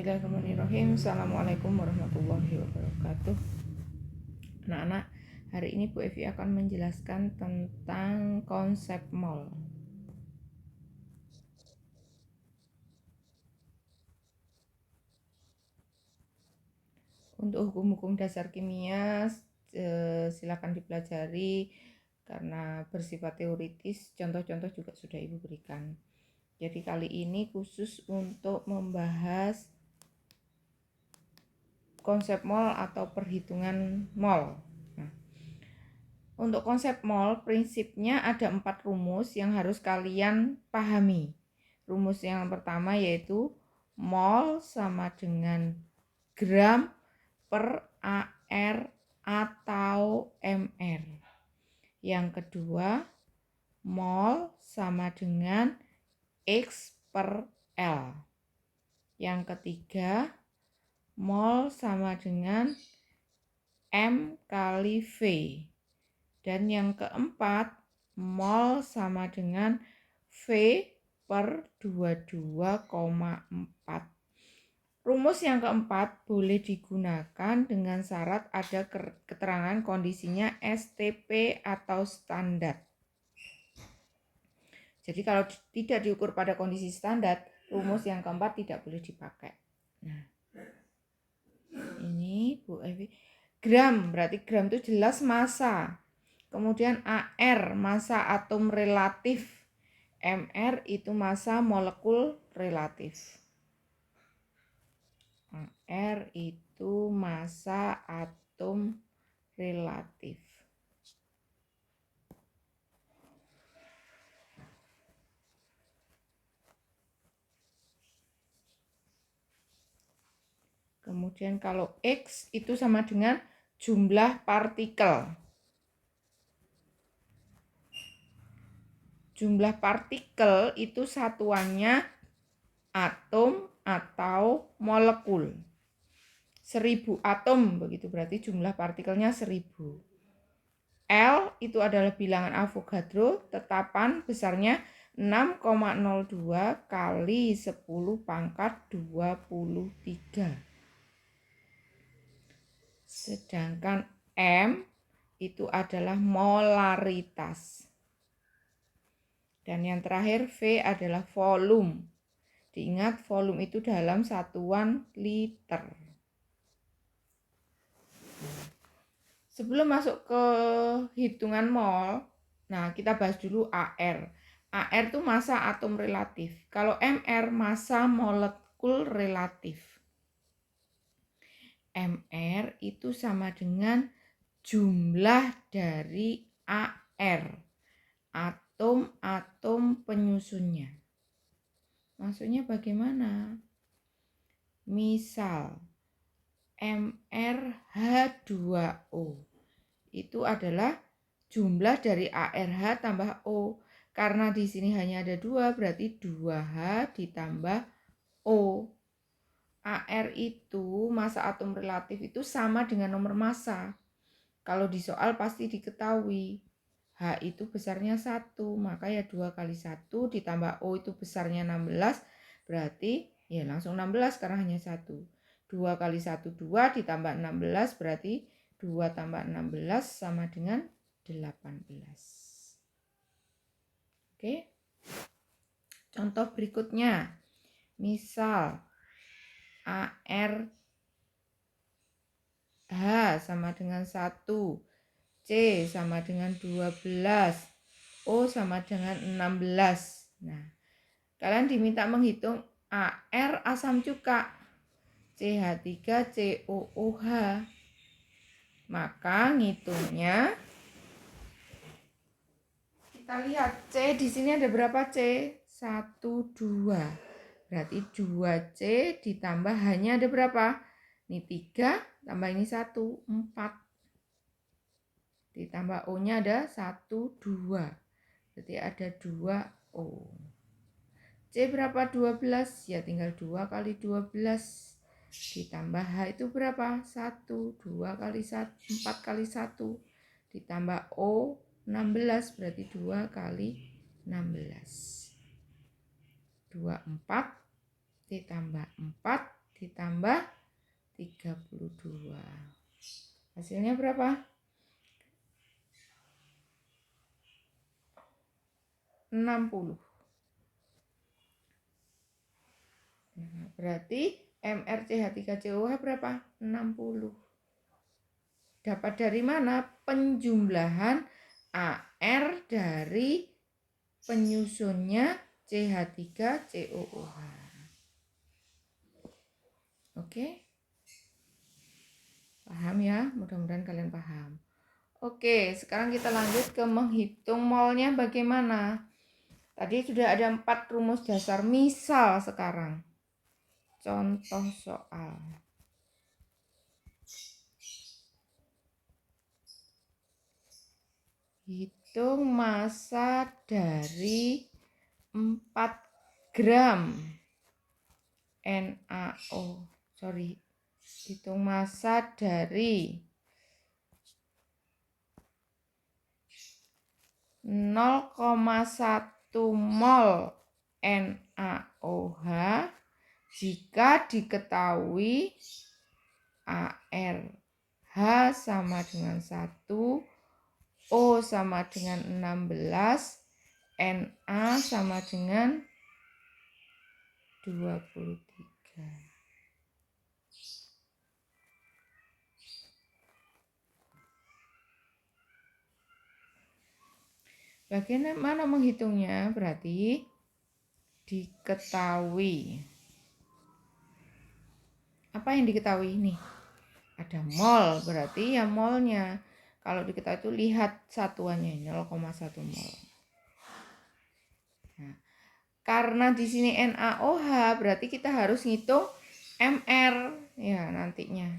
Bismillahirrahmanirrahim. Assalamualaikum warahmatullahi wabarakatuh. Anak-anak, hari ini Bu Evi akan menjelaskan tentang konsep mol. Untuk hukum-hukum dasar kimia silakan dipelajari karena bersifat teoritis. Contoh-contoh juga sudah Ibu berikan. Jadi kali ini khusus untuk membahas konsep mol atau perhitungan mol. Nah, untuk konsep mol, prinsipnya ada 4 rumus yang harus kalian pahami. Rumus yang pertama yaitu mol sama dengan gram per AR atau MR. Yang kedua, mol sama dengan X per L. Yang ketiga, mol sama dengan M kali V. Dan yang keempat, mol sama dengan V per 22,4. Rumus yang keempat boleh digunakan dengan syarat ada keterangan kondisinya STP atau standar. Jadi kalau tidak diukur pada kondisi standar, rumus yang keempat tidak boleh dipakai. Nah, ini Bu Evi. Gram, berarti gram itu jelas massa. Kemudian AR, massa atom relatif. MR itu massa molekul relatif. AR itu massa atom relatif. Kemudian kalau X itu sama dengan jumlah partikel. Jumlah partikel itu satuannya atom atau molekul. 1000 atom, begitu berarti jumlah partikelnya 1000. L itu adalah bilangan Avogadro, tetapan besarnya 6,02 kali 10 pangkat 23. Sedangkan M itu adalah molaritas. Dan yang terakhir V adalah volume. Diingat volume itu dalam satuan liter. Sebelum masuk ke hitungan mol, nah kita bahas dulu AR. AR itu massa atom relatif. Kalau MR massa molekul relatif. MR itu sama dengan jumlah dari AR, atom-atom penyusunnya. Maksudnya bagaimana? Misal MrH2O itu adalah jumlah dari ARH tambah O. Karena di sini hanya ada 2, berarti 2H ditambah O. AR itu massa atom relatif itu sama dengan nomor massa. Kalau di soal pasti diketahui. H itu besarnya 1, maka ya 2 kali 1 ditambah O itu besarnya 16, berarti ya langsung 16 karena hanya 1. 2 kali 1, 2 ditambah 16, berarti 2 tambah 16 sama dengan 18. Oke. Contoh berikutnya. Misal AR H sama dengan 1, C sama dengan 12, O sama dengan 16. Nah, kalian diminta menghitung AR asam cuka, CH3COOH. Maka ngitungnya kita lihat C di sini ada berapa C? 1, 2. Berarti 2C ditambah hanya ada berapa? Ini 3 tambah ini 1, 4. Ditambah O-nya ada 1, 2. Berarti ada 2O. C berapa? 12. Ya tinggal 2 kali 12. Ditambah H itu berapa? 1. 2 kali 1, 4 kali 1. Ditambah O 16. Berarti 2 kali 16. 24 ditambah 4 ditambah ditambah 32. Hasilnya berapa? 60. Nah, berarti MrCH3COH berapa? 60. Dapat dari mana? Penjumlahan AR dari penyusunnya CH3COOH. Oke? Paham ya? Mudah-mudahan kalian paham. Oke, sekarang kita lanjut ke menghitung molnya bagaimana. Tadi sudah ada 4 rumus dasar. Misal sekarang, contoh soal. Hitung massa dari 4 gram NaO. Hitung massa dari 0,1 mol NaOH jika diketahui ARH sama dengan 1, O sama dengan 16, Na sama dengan 23. Bagaimana menghitungnya? Berarti diketahui. Apa yang diketahui ini? Ada mol, berarti ya molnya. Kalau diketahui itu lihat satuannya 0,1 mol. Nah, karena di sini NaOH berarti kita harus ngitung MR ya nantinya.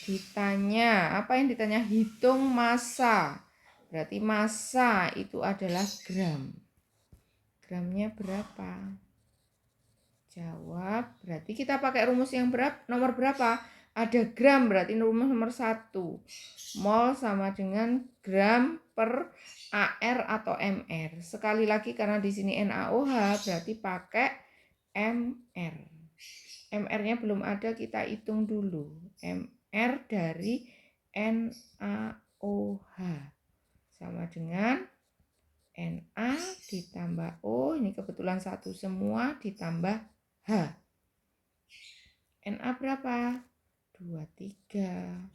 Ditanya, apa yang ditanya? Hitung massa. Berarti massa itu adalah gram. Gramnya berapa? Jawab. Berarti kita pakai rumus yang nomor berapa? Ada gram, berarti rumus nomor 1. Mol sama dengan gram per AR atau MR. Sekali lagi karena di sini NaOH berarti pakai MR. MR-nya belum ada, kita hitung dulu. MR dari NaOH sama dengan Na ditambah O, ini kebetulan 1 semua, ditambah H. Na berapa? 23.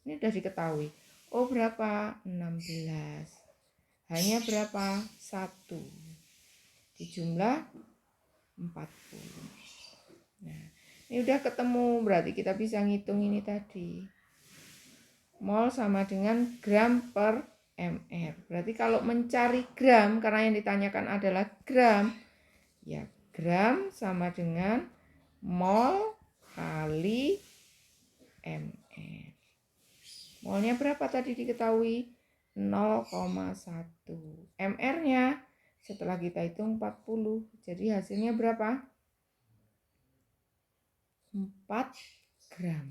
Ini sudah diketahui. O berapa? 16. H-nya berapa? 1. Dijumlah 40. Nah, ini udah ketemu, berarti kita bisa ngitung ini tadi. Mol sama dengan gram per MR. Berarti kalau mencari gram, karena yang ditanyakan adalah gram, ya gram sama dengan mol kali MR. Molnya berapa tadi diketahui? 0,1. MR-nya setelah kita hitung 40. Jadi hasilnya berapa? 4 gram.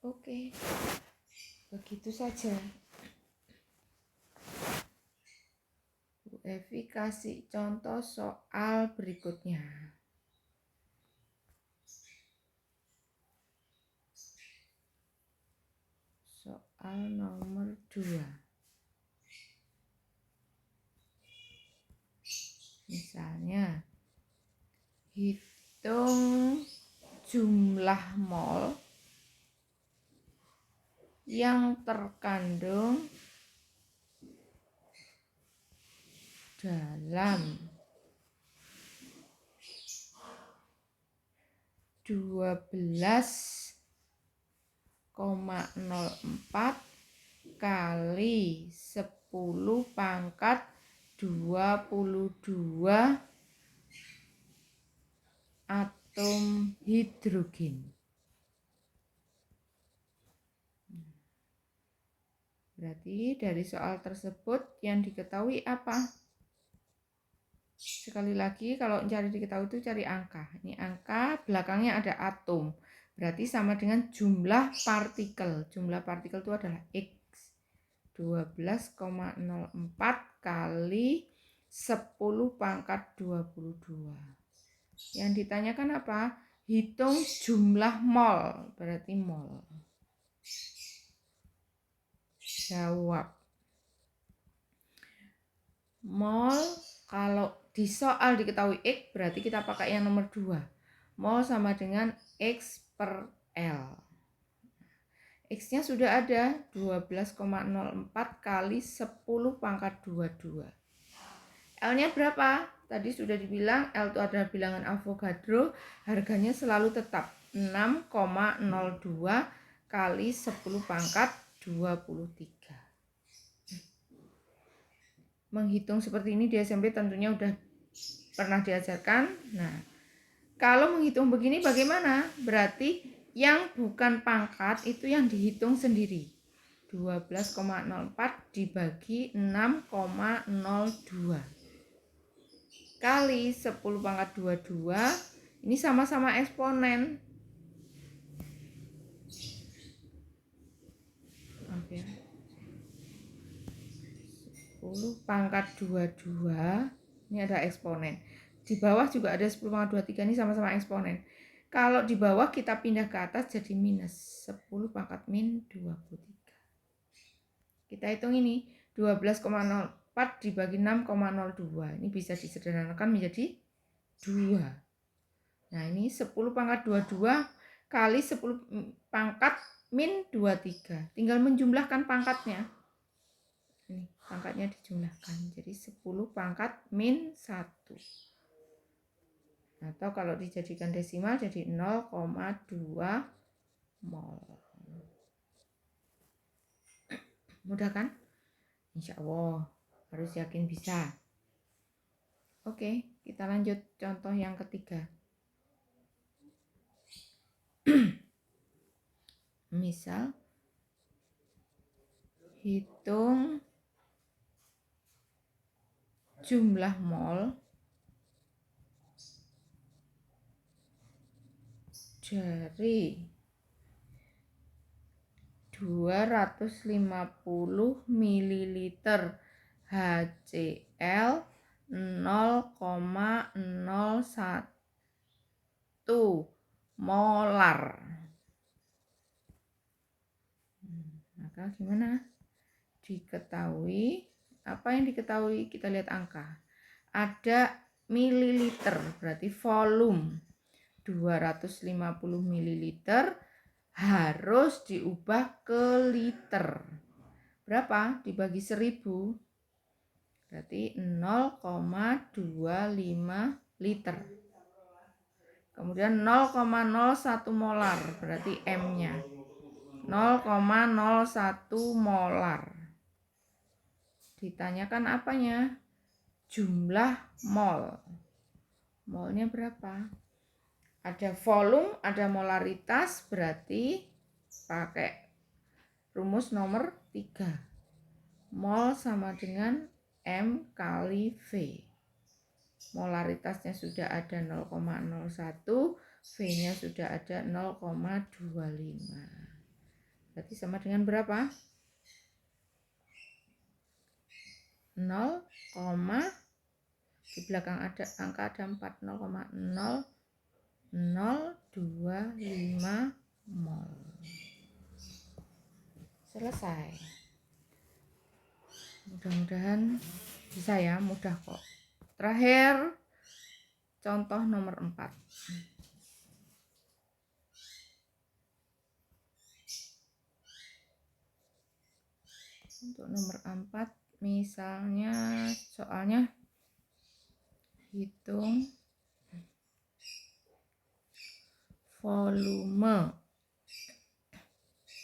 Oke. Begitu saja. Bu Evi kasih contoh soal berikutnya. Soal nomor 2. Misalnya, hitung jumlah mol yang terkandung dalam 12,04 kali 10 pangkat 22 atom hidrogen. Berarti dari soal tersebut yang diketahui apa? Sekali lagi kalau cari diketahui itu cari angka. Ini angka, belakangnya ada atom. Berarti sama dengan jumlah partikel. Jumlah partikel itu adalah X. 12,04 kali 10 pangkat 22. Yang ditanyakan apa? Hitung jumlah mol, berarti mol. Jawab. Mol, kalau di soal diketahui X, berarti kita pakai yang nomor 2. Mol sama dengan X per L. X-nya sudah ada, 12,04 kali 10 pangkat 22. L-nya berapa? Tadi sudah dibilang L itu adalah bilangan Avogadro, harganya selalu tetap 6,02 kali 10 pangkat 23. Menghitung seperti ini di SMP tentunya udah pernah diajarkan. Nah, kalau menghitung begini bagaimana? Berarti yang bukan pangkat itu yang dihitung sendiri. 12,04 dibagi 6,02 kali 10 pangkat 22, ini sama-sama eksponen. Oke. 10 pangkat 22, ini ada eksponen. Di bawah juga ada 10 pangkat 23, ini sama-sama eksponen. Kalau di bawah kita pindah ke atas jadi minus 10 pangkat min 23. Kita hitung ini, 12,04 dibagi 6,02. Ini bisa disederhanakan menjadi 2. Nah, ini 10 pangkat 22 kali 10 pangkat min 23. Tinggal menjumlahkan pangkatnya. Ini pangkatnya dijumlahkan. Jadi 10 pangkat min 1. Atau kalau dijadikan desimal jadi 0,2 mol. Mudah kan? Insya Allah harus yakin bisa. Oke, kita lanjut contoh yang ketiga. Misal, hitung jumlah mol dari 250 ml HCl 0,01 molar. Maka gimana? Diketahui, apa yang diketahui? Kita lihat angka. Ada mililiter, berarti volume. 250 ml harus diubah ke liter. Berapa? Dibagi 1000. Berarti 0,25 liter. Kemudian 0,01 molar, berarti M-nya 0,01 molar. Ditanyakan apanya? Jumlah mol. Molnya berapa? Ada volume, ada molaritas, berarti pakai rumus nomor 3. Mol sama dengan M kali V. Molaritasnya sudah ada 0,01, V-nya sudah ada 0,25. Berarti sama dengan berapa? 0, di belakang ada angka ada 4, 0,0025 mol. Selesai. Mudah-mudahan bisa ya, mudah kok. Terakhir, contoh nomor 4. Untuk nomor 4, misalnya soalnya hitung volume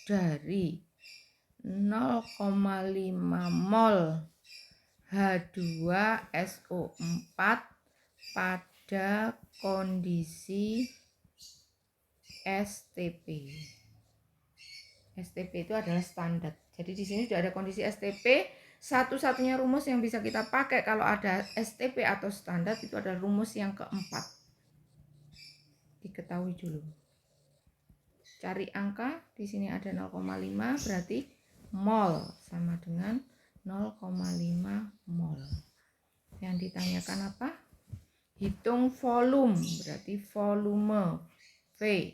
dari 0,5 mol H2SO4 pada kondisi STP. STP itu adalah standar. Jadi di sini sudah ada kondisi STP. Satu-satunya rumus yang bisa kita pakai kalau ada STP atau standar itu adalah rumus yang keempat. Diketahui dulu. Cari angka, di sini ada 0,5 berarti mol sama dengan 0,5 mol. Yang ditanyakan apa? Hitung volume, berarti volume V.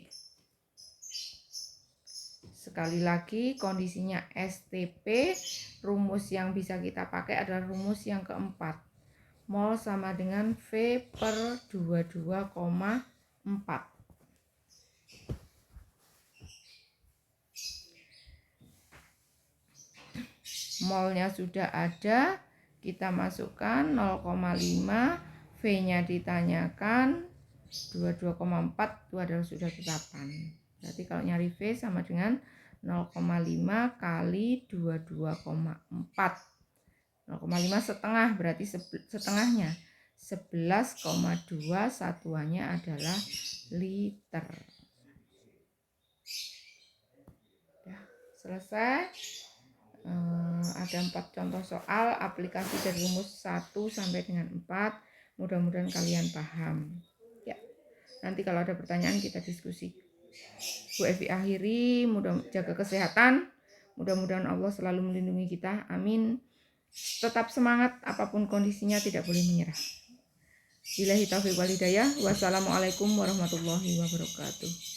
Sekali lagi, kondisinya STP, rumus yang bisa kita pakai adalah rumus yang keempat. Mol sama dengan V per 22,4. Molnya sudah ada, kita masukkan 0,5, V-nya ditanyakan, 22,4 itu adalah sudah tetapan. Berarti kalau nyari V sama dengan 0,5 kali 22,4. 0,5 setengah, berarti setengahnya 11,2, satuannya adalah liter. Ya, selesai. Ada 4 contoh soal aplikasi dari rumus 1 sampai dengan 4. Mudah-mudahan kalian paham. Ya, nanti kalau ada pertanyaan kita diskusi. Bu Evi akhiri, jaga kesehatan. Mudah-mudahan Allah selalu melindungi kita. Amin. Tetap semangat apapun kondisinya, tidak boleh menyerah. Billahi taufiq wal hidayah. Wassalamualaikum warahmatullahi wabarakatuh.